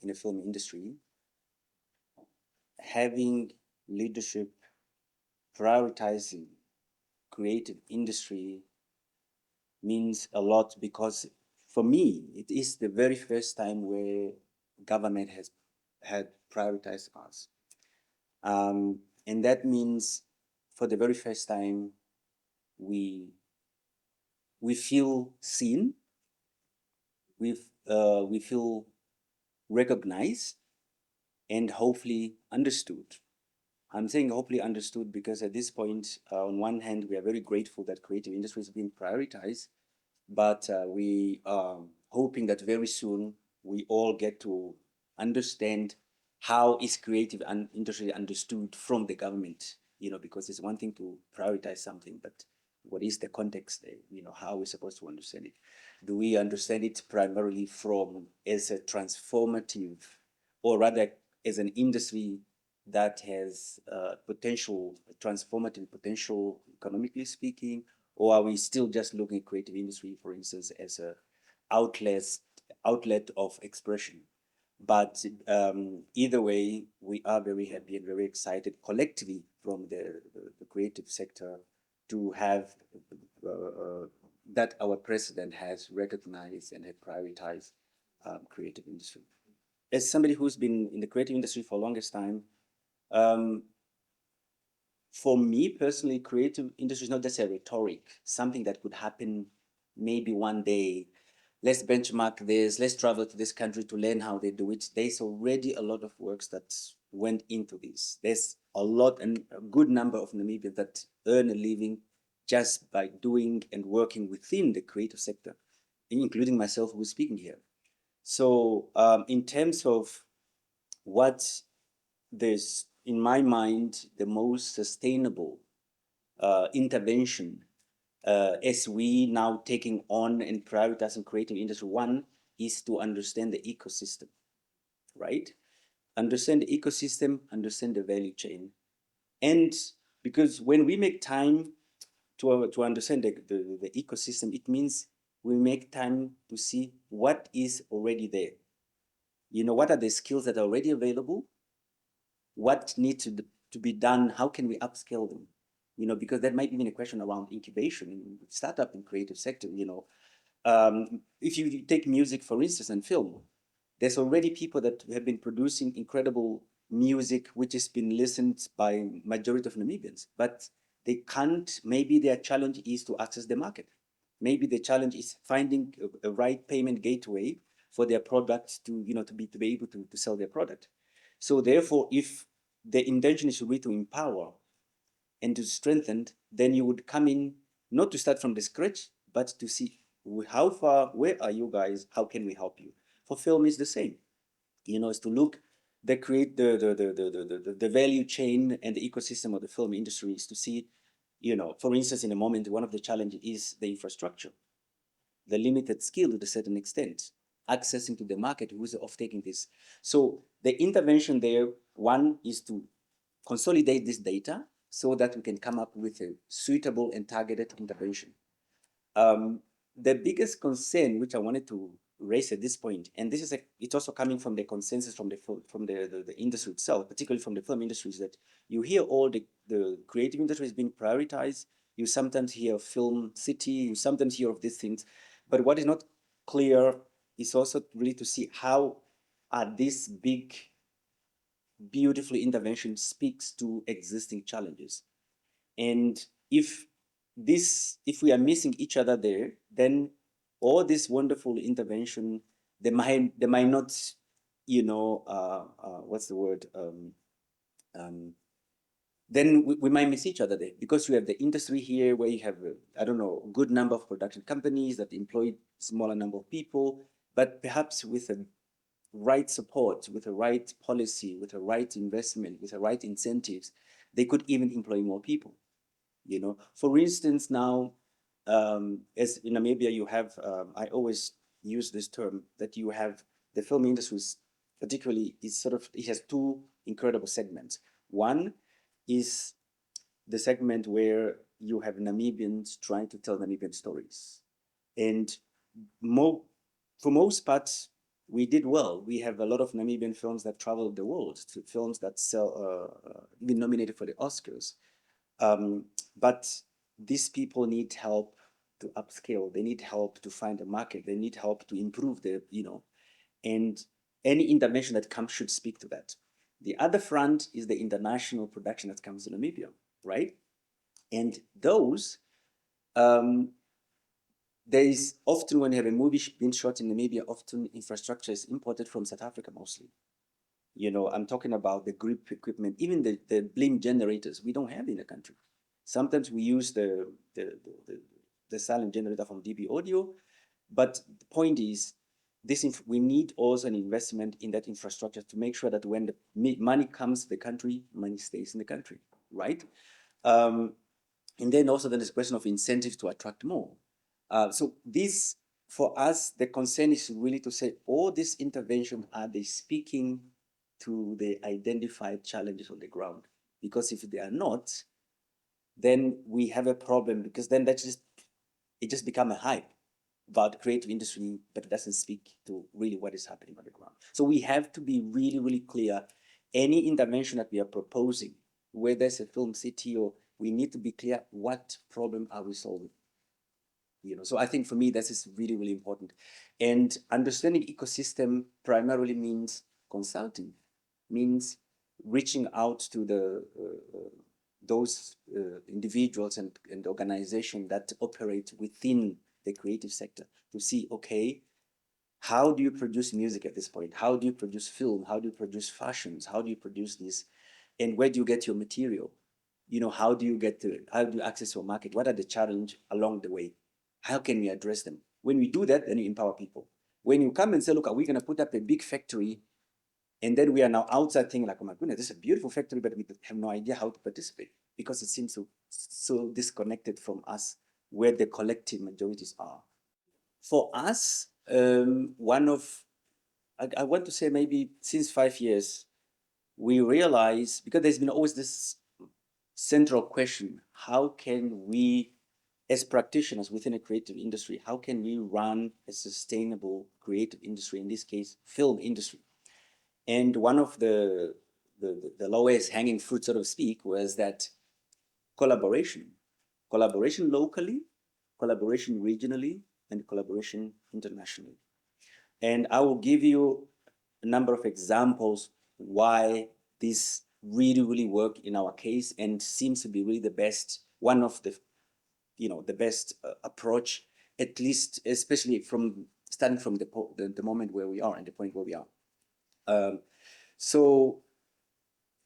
in the film industry, having leadership prioritizing creative industry means a lot, because for me, it is the very first time where government has had prioritized us. And that means for the very first time, we we feel seen, we feel recognized, and hopefully understood. I'm saying hopefully understood because at this point, on one hand, we are very grateful that creative industry is being prioritized, but we are hoping that very soon we all get to understand how is creative industry understood from the government, because it's one thing to prioritize something, but what is the context there? How are we supposed to understand it? Do we understand it primarily from as a transformative, or rather as an industry that has potential, transformative potential, economically speaking, or are we still just looking at creative industry, for instance, as a outlet of expression? But either way, we are very happy and very excited collectively from the creative sector to have that our president has recognized and had prioritized creative industry. As somebody who's been in the creative industry for the longest time, um, for me personally, creative industry is not just a rhetoric, something that could happen maybe one day. Let's benchmark this, let's travel to this country to learn how they do it. There's already a lot of works that went into this. There's a lot and a good number of Namibians that earn a living just by doing and working within the creative sector, including myself who's speaking here. So in terms of what there's, in my mind, the most sustainable intervention as we now taking on and prioritizing creative industry, one is to understand the ecosystem, right? Understand the ecosystem, understand the value chain. And because when we make time to understand the ecosystem, it means we make time to see what is already there. What are the skills that are already available? What needs to be done? How can we upscale them? Because that might be a question around incubation in startup and creative sector. If you take music, for instance, and film, there's already people that have been producing incredible music, which has been listened by majority of Namibians, but they can't, maybe their challenge is to access the market. Maybe the challenge is finding a right payment gateway for their products to be able to sell their product. So therefore, if the intention is really to empower and to strengthen, then you would come in not to start from the scratch, but to see how far, where are you guys, how can we help you? For film is the same, is to look, create the value chain and the ecosystem of the film industry is to see, for instance, in a moment, one of the challenges is the infrastructure, the limited skill to a certain extent, accessing to the market, who's off-taking this. So the intervention there, one is to consolidate this data so that we can come up with a suitable and targeted intervention. The biggest concern which I wanted to raise at this point, and this is it's also coming from the consensus from the industry itself, particularly from the film industry, is that you hear all the creative industry is being prioritized. You sometimes hear film city, you sometimes hear of these things, but what is not clear is also really to see how are these big, beautiful intervention speaks to existing challenges. And if we are missing each other there, then all this wonderful intervention, they might not, what's the word? Then we might miss each other there, because you have the industry here where you have, I don't know, a good number of production companies that employ smaller number of people, but perhaps with a right support, with the right policy, with the right investment, with the right incentives, they could even employ more people. For instance, now, as in Namibia, you have, I always use this term, that you have the film industry, particularly, it has two incredible segments. One is the segment where you have Namibians trying to tell Namibian stories. And for most parts, we did well. We have a lot of Namibian films that travel the world, to films that been nominated for the Oscars. Um, but these people need help to upscale. They need help to find a market. They need help to improve their, and any intervention that comes should speak to that. The other front is the international production that comes to Namibia, right? And those, um, there is often, when you have a movie being shot in Namibia, often infrastructure is imported from South Africa mostly. I'm talking about the grip equipment, even the blim generators, we don't have in the country. Sometimes we use the silent generator from DB Audio, but the point is, we need also an investment in that infrastructure to make sure that when the money comes to the country, money stays in the country, right? Um, and then also there's a question of incentives to attract more. So this, for us, the concern is really to say, all these interventions, are they speaking to the identified challenges on the ground? Because if they are not, then we have a problem, because then it just become a hype about creative industry, but it doesn't speak to really what is happening on the ground. So we have to be really, really clear. Any intervention that we are proposing, whether it's a film city, or we need to be clear, what problem are we solving? So I think for me, this is really, really important. And understanding ecosystem primarily means consulting, means reaching out to those individuals and organizations that operate within the creative sector to see, okay, how do you produce music at this point? How do you produce film? How do you produce fashions? How do you produce this? And where do you get your material? How do you access your market? What are the challenges along the way? How can we address them? When we do that, then you empower people. When you come and say, look, are we going to put up a big factory? And then we are now outside thinking like, oh my goodness, this is a beautiful factory, but we have no idea how to participate, because it seems so disconnected from us, where the collective majorities are. For us, I want to say maybe since 5 years, we realize, because there's been always this central question, how can we, as practitioners within a creative industry, how can we run a sustainable creative industry, in this case, film industry? And one of the lowest hanging fruit, so to speak, was that collaboration locally, collaboration regionally, and collaboration internationally. And I will give you a number of examples why this really, really work in our case, and seems to be really the best, one of the best approach, at least, especially starting from the moment where we are and the point where we are. So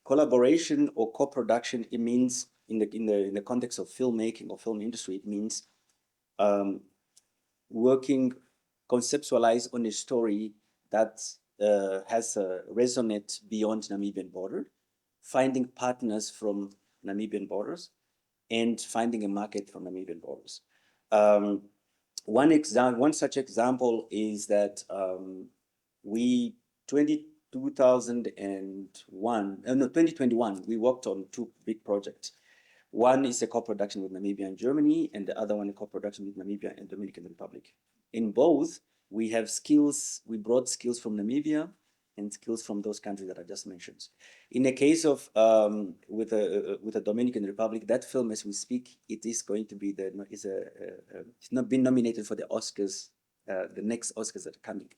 collaboration or co-production, it means in the context of filmmaking or film industry, it means working, conceptualize on a story that has a resonate beyond Namibian border, finding partners from Namibian borders, and finding a market from Namibian borders. One such example is that we 2021, we worked on two big projects. One is a co-production with Namibia and Germany, and the other one a co-production with Namibia and Dominican Republic. In both, we brought skills from Namibia and skills from those countries that I just mentioned. In the case of with the Dominican Republic, that film, as we speak, it is going to be it's not been nominated for the Oscars, the next Oscars that are coming,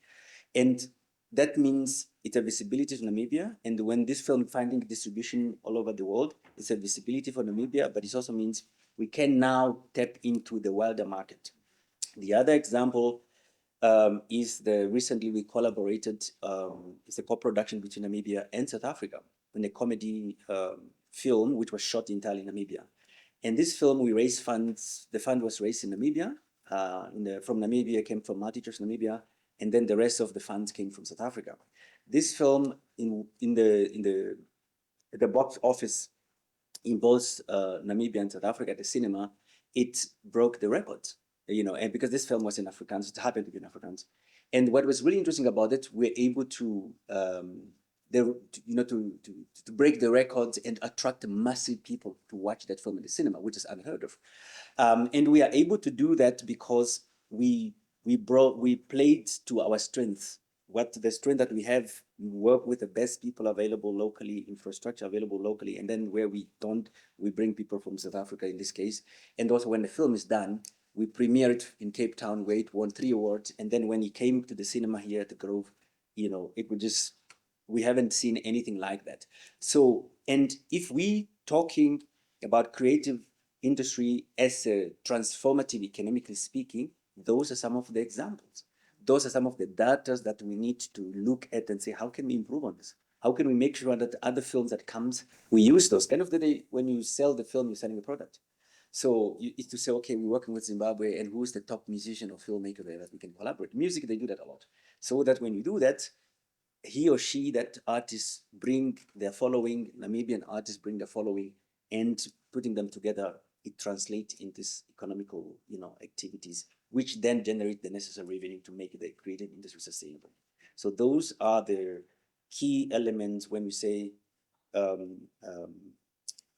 and that means it's a visibility to Namibia. And when this film finding distribution all over the world, it's a visibility for Namibia, but it also means we can now tap into the wider market. The other example is recently we collaborated, it's a co-production between Namibia and South Africa in a comedy film, which was shot entirely in Namibia. And this film, we raised funds, the fund was raised in Namibia, from Namibia, came from MultiChoice Namibia, and then the rest of the funds came from South Africa. This film at the box office in both Namibia and South Africa at the cinema, it broke the record, and because this film was in Afrikaans, it happened to be in Afrikaans. And what was really interesting about it, we're able to break the records and attract massive people to watch that film in the cinema, which is unheard of. And we are able to do that because we played to our strengths. what the strength that we have, we work with the best people available locally, infrastructure available locally, and then where we don't, we bring people from South Africa in this case. And also when the film is done, we premiere it in Cape Town where it won 3 awards. And then when it came to the cinema here at the Grove, you know, it would just, we haven't seen anything like that. So, and if we talking about creative industry as a transformative, economically speaking, those are some of the examples. Those are some of the data that we need to look at and say, how can we improve on this? How can we make sure that other films that comes, we use those? End of the day, when you sell the film, you're selling a product. So it's to say, okay, we're working with Zimbabwe, and who's the top musician or filmmaker there that we can collaborate? Music, they do that a lot. So that when you do that, he or she, that artists bring their following, Namibian artists bring their following, and putting them together, it translates in this economical, you know, activities, which then generate the necessary revenue to make the creative industry sustainable. So those are the key elements when we say, um, um,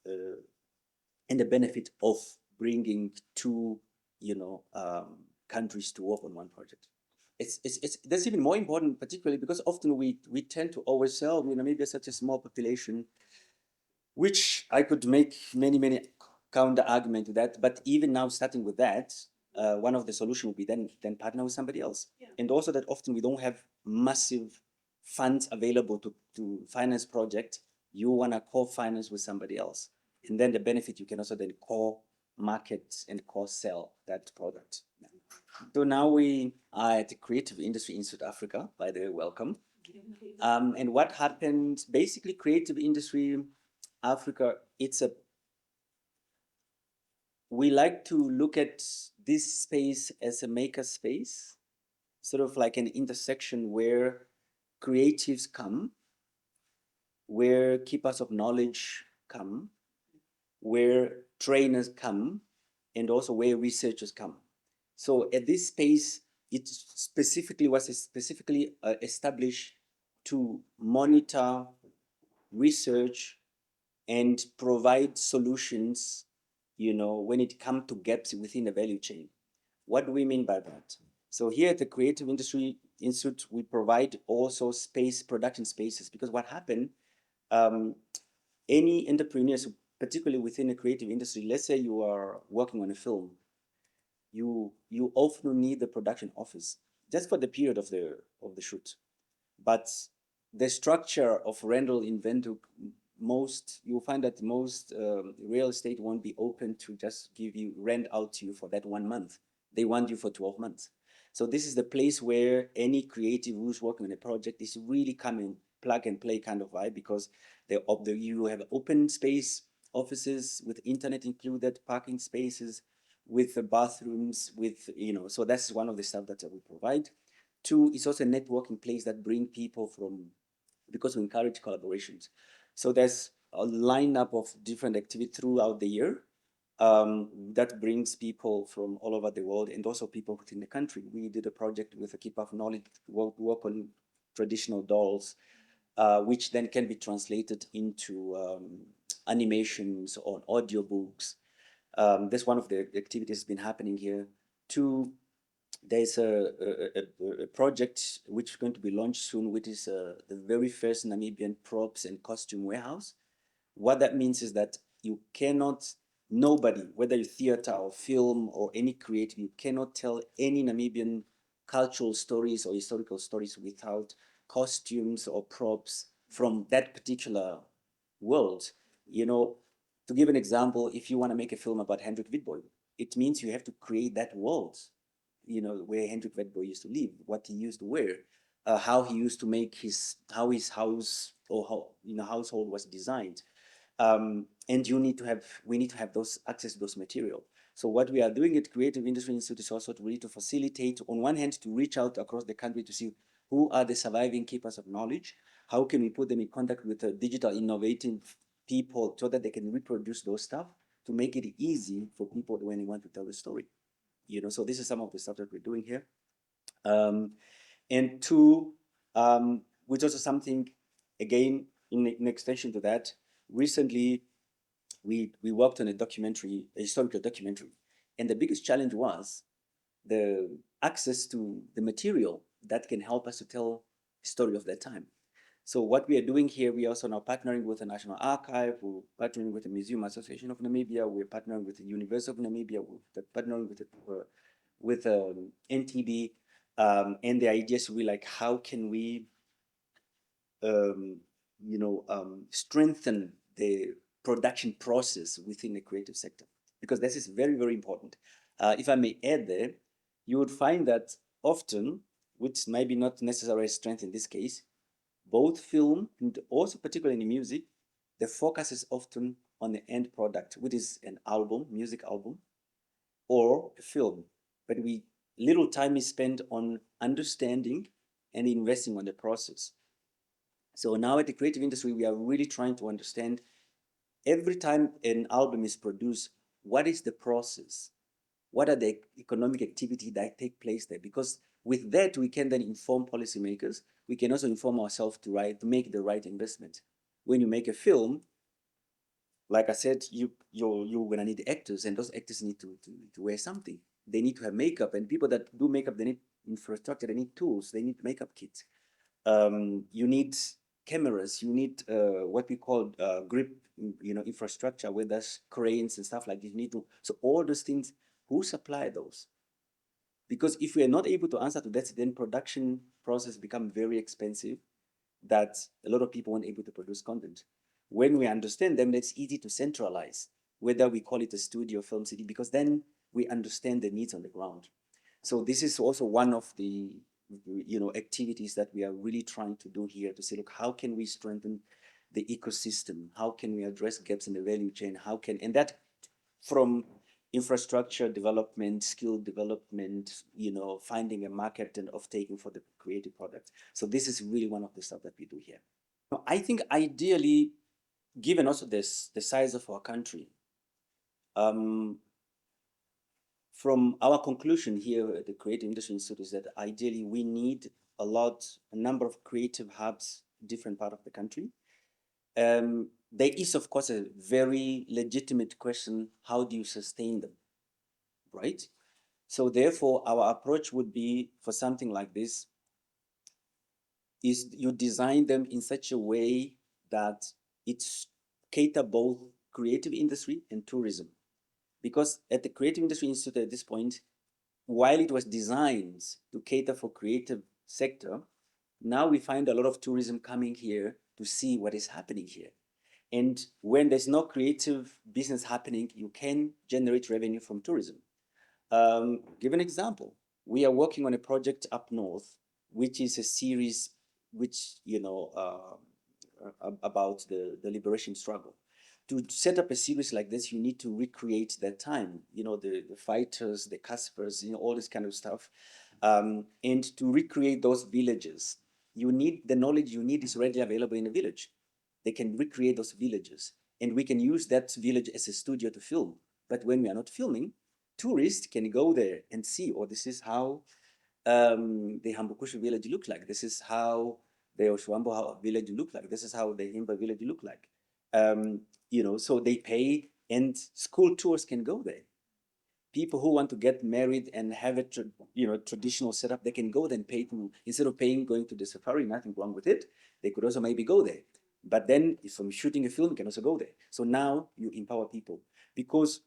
uh, and the benefit of bringing two, you know, countries to work on one project. It's that's even more important, particularly because often we tend to always say, oh, Namibia is such a small population, which I could make many counter argument to that. But even now, starting with that, one of the solution would be then partner with somebody else. Yeah. And also that often we don't have massive funds available to finance project. You want to co-finance with somebody else, and then the benefit you can also then co-market and co-sell that product. So now we are at the Creative Industry in South Africa. By the way, welcome. And what happened? Basically, creative industry Africa, it's a, we like to look at this space as a maker space, sort of like an intersection where creatives come, where keepers of knowledge come, where trainers come, and also where researchers come. So at this space, it specifically was specifically established to monitor research and provide solutions, you know, when it comes to gaps within the value chain. What do we mean by that? So here at the Creative Industry Institute, we provide also space, production spaces, because what happened, any entrepreneurs, particularly within the creative industry, let's say you are working on a film, you often need the production office just for the period of the shoot. But the structure of rental in Windhoek, most, you'll find that most real estate won't be open to just give you rent out to you for that 1 month. They want you for 12 months. So this is the place where any creative who's working on a project is really coming plug and play kind of vibe, because you have open space offices with internet included, parking spaces, with the bathrooms, with, you know, so that's one of the stuff that we provide. Two, it's also a networking place that bring people from, because we encourage collaborations. So there's a lineup of different activities throughout the year that brings people from all over the world, and also people within the country. We did a project with a Keep of Knowledge, work on traditional dolls, which then can be translated into animations or audiobooks. That's one of the activities that's been happening here. Two, there's a project which is going to be launched soon, which is the very first Namibian props and costume warehouse. What that means is that you cannot, nobody, whether you theater or film or any creative, you cannot tell any Namibian cultural stories or historical stories without costumes or props from that particular world. You know, to give an example, if you want to make a film about Hendrik Witbooi, it means you have to create that world, you know, where Hendrik Witbooi used to live, what he used to wear, how he used to make how his house or how, you know, household was designed. And we need to have those access to those material. So what we are doing at Creative Industry Institute is also to really to facilitate, on one hand, to reach out across the country to see who are the surviving keepers of knowledge, how can we put them in contact with digital innovative people so that they can reproduce those stuff, to make it easy for people when they want to tell the story. You know, so this is some of the stuff that we're doing here. And two, which also something, again, in extension to that, recently we worked on a documentary, a historical documentary, and the biggest challenge was the access to the material that can help us to tell story of that time. So what we are doing here, we are also now partnering with the National Archive, we're partnering with the Museum Association of Namibia, we're partnering with the University of Namibia, we're partnering with NTB, and the idea is really like, how can we strengthen the production process within the creative sector, because this is very, very important. If I may add there, you would find that often, which maybe not necessarily strength in this case, both film and also particularly in music, the focus is often on the end product, which is an album, music album, or a film. But little time is spent on understanding and investing on the process. So now at the creative industry, we are really trying to understand every time an album is produced, what is the process? What are the economic activities that take place there? Because with that, we can then inform policymakers. We can also inform ourselves to make the right investment. When you make a film, like I said, you're gonna need actors, and those actors need to wear something. They need to have makeup, and people that do makeup, they need infrastructure, they need tools, they need makeup kits. You need cameras, you need what we call grip, infrastructure, where there's cranes and stuff like this. You need to, so all those things, who supply those? Because if we are not able to answer to that, then production process become very expensive, that a lot of people weren't able to produce content. When we understand them, it's easy to centralize, whether we call it a studio, film city, because then we understand the needs on the ground. So this is also one of the activities that we are really trying to do here, to say, look, how can we strengthen the ecosystem? How can we address gaps in the value chain? And that from infrastructure development, skill development, finding a market and off-taking for the creative product. So this is really one of the stuff that we do here. I think ideally, given also the size of our country, from our conclusion here at the Creative Industry Institute is that ideally we need a number of creative hubs, different part of the country. There is, of course, a very legitimate question: how do you sustain them, right? So therefore, our approach would be, for something like this, is you design them in such a way that it's cater both creative industry and tourism. Because at the Creative Industry Institute at this point, while it was designed to cater for creative sector, now we find a lot of tourism coming here to see what is happening here. And when there's no creative business happening, you can generate revenue from tourism. Give an example. We are working on a project up north, which is a series which, about the liberation struggle. To set up a series like this, you need to recreate that time, the fighters, the Caspers, all this kind of stuff. And to recreate those villages, the knowledge you need is readily available in a village. They can recreate those villages, and we can use that village as a studio to film. But when we are not filming, tourists can go there and see, this is how the Hambukushu village look like. This is how the Oshwambo village look like. This is how the Himba village look like. So they pay, and school tours can go there. People who want to get married and have a traditional setup, they can go there and pay to, instead of going to the safari, nothing wrong with it. They could also maybe go there. But then if from shooting a film, you can also go there. So now you empower people, because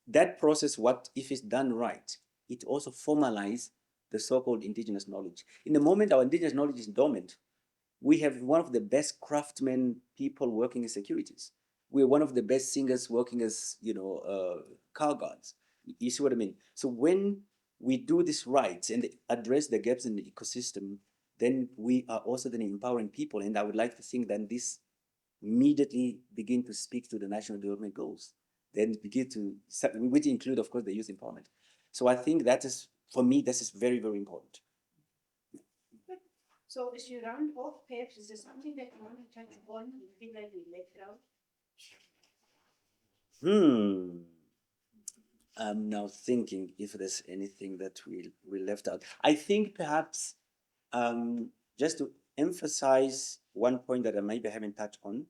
that process, what if it's done right, it also formalizes the so-called indigenous knowledge. In the moment our indigenous knowledge is dormant, we have one of the best craftsmen people working in securities. We're one of the best singers working as, car guards. You see what I mean? So when we do this right and address the gaps in the ecosystem, then we are also then empowering people. And I would like to think that this immediately begin to speak to the national development goals, then begin to, which include, of course, the youth empowerment. So I think that is, for me, this is very, very important. So as you round off, perhaps, is there something that you want to touch on you feel like we left out? I'm now thinking if there's anything that we left out. I think perhaps just to emphasize one point that I maybe haven't touched on,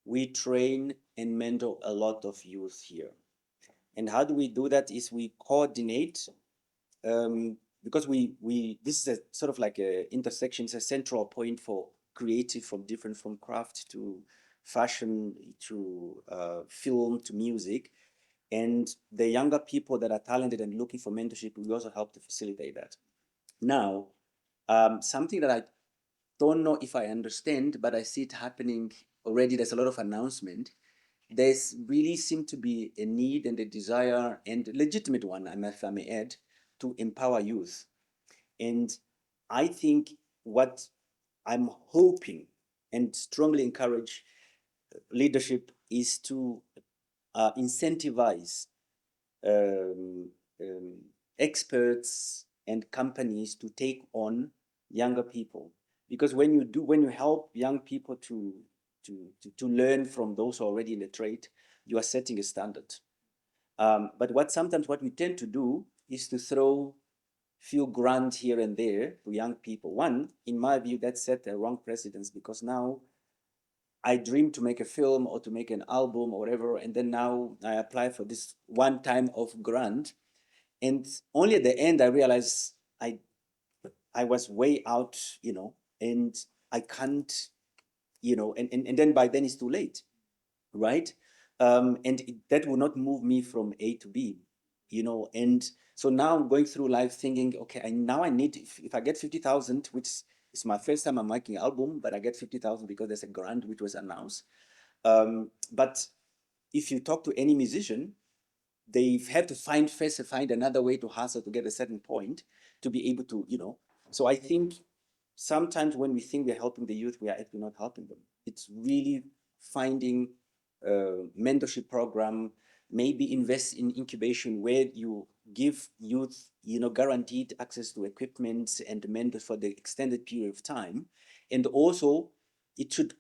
we train and mentor a lot of youth here. And how do we do that is we coordinate because we this is a sort of like a intersection, it's a central point for creative, from different, from craft to fashion to film to music. And the younger people that are talented and looking for mentorship, we also help to facilitate that. Now, something that I don't know if I understand, but I see it happening already. There's a lot of announcement. There's really seem to be a need and a desire, and a legitimate one, if I may add, to empower youth. And I think what I'm hoping and strongly encourage leadership is to incentivize um, um, experts and companies to take on younger people, because when you help young people to learn from those already in the trade, you are setting a standard. But what we tend to do is to throw few grants here and there to young people. One, in my view, that set the wrong precedence, because now I dream to make a film or to make an album or whatever, and then now I apply for this one time of grant, and only at the end I realize I was way out, and I can't, and then by then it's too late, right? And that will not move me from A to B, and so now I'm going through life thinking, okay, now I need, if I get 50,000, which is my first time I'm making an album, but I get 50,000 because there's a grant which was announced. But if you talk to any musician, they've had to find another way to hustle to get a certain point to be able to, So I think sometimes when we think we're helping the youth, we are actually not helping them. It's really finding a mentorship program, maybe invest in incubation where you give youth, guaranteed access to equipment and mentors for the extended period of time. And also, it should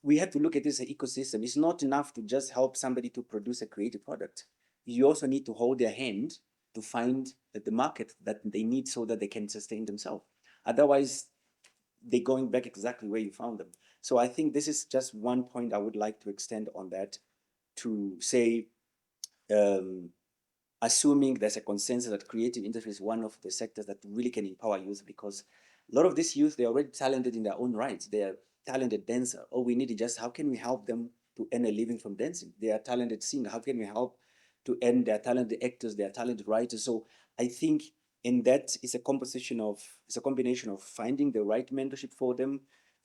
we have to look at this as an ecosystem. It's not enough to just help somebody to produce a creative product. You also need to hold their hand to find the market that they need so that they can sustain themselves. Otherwise, they're going back exactly where you found them. So I think this is just one point I would like to extend on that, to say, um, assuming there's a consensus that creative industry is one of the sectors that really can empower youth, because a lot of these youth, they're already talented in their own rights. They're talented dancer. All we need is just how can we help them to earn a living from dancing? They are talented singer. How can we help to earn? Their talented actors, their talented writers. So I think in that is a composition of, it's a combination of finding the right mentorship for them,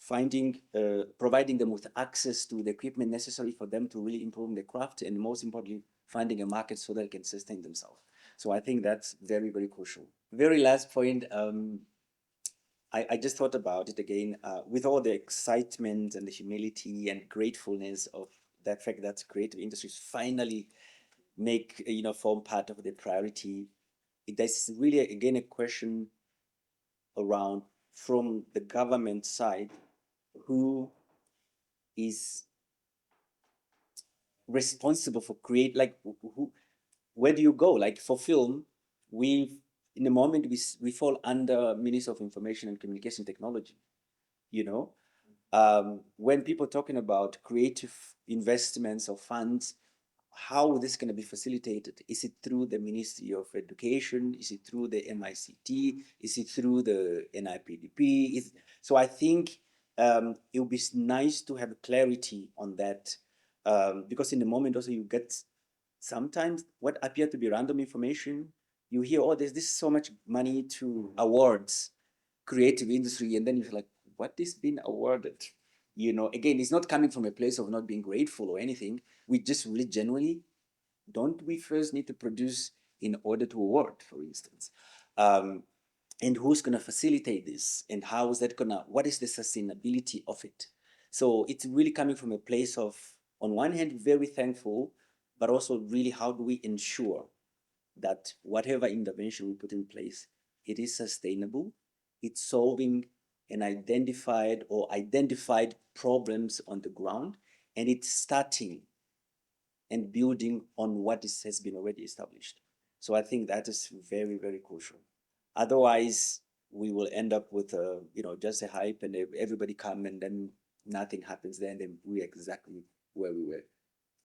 providing them with access to the equipment necessary for them to really improve their craft, and most importantly, finding a market so that they can sustain themselves. So I think that's very, very crucial. Very last point, I just thought about it again, with all the excitement and the humility and gratefulness of that fact that creative industries finally form part of the priority. There's really, again, a question around, from the government side, who is responsible for like who, where do you go? Like for film, we in the moment we fall under Minister of Information and Communication Technology. You know, when people talking about creative investments or funds, how this going to be facilitated? Is it through the Ministry of Education? Is it through the MICT? Is it through the NIPDP? So I think it would be nice to have clarity on that, because in the moment also you get sometimes what appear to be random information. You hear, oh, there's this so much money to awards, creative industry, and then you're like, what is being awarded? Again, it's not coming from a place of not being grateful or anything. We just really genuinely, don't we first need to produce in order to award, for instance? And who's going to facilitate this? And how is that what is the sustainability of it? So it's really coming from a place of, on one hand, very thankful, but also really how do we ensure that whatever intervention we put in place, it is sustainable, it's solving an identified problems on the ground, and it's starting and building on has been already established. So I think that is very, very crucial. Otherwise, we will end up with just a hype, and everybody come, and then nothing happens there, and then we're exactly where we were.